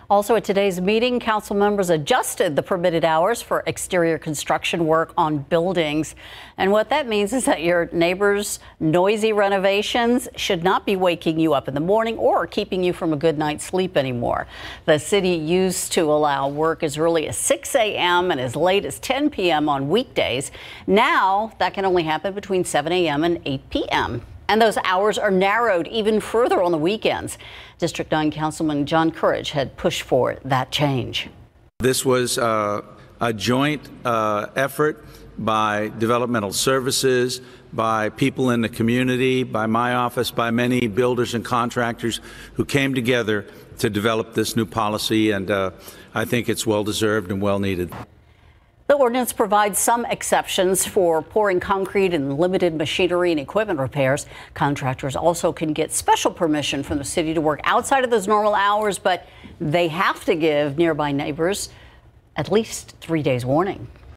Also at today's meeting, council members adjusted the permitted hours for exterior construction work on buildings. And what that means is that your neighbors' noisy renovations should not be waking you up in the morning or keeping you from a good night's sleep anymore. The city used to allow work as early as 6 a.m. and as late as 10 p.m. on weekdays. Now that can only happen between 7 a.m. and 8 p.m. And those hours are narrowed even further on the weekends. District 9 Councilman John Courage had pushed for that change. This was a joint effort by developmental services, by people in the community, by my office, by many builders and contractors who came together to develop this new policy, and I think it's well-deserved and well-needed. The ordinance provides some exceptions for pouring concrete and limited machinery and equipment repairs. Contractors also can get special permission from the city to work outside of those normal hours, but they have to give nearby neighbors at least 3 days warning.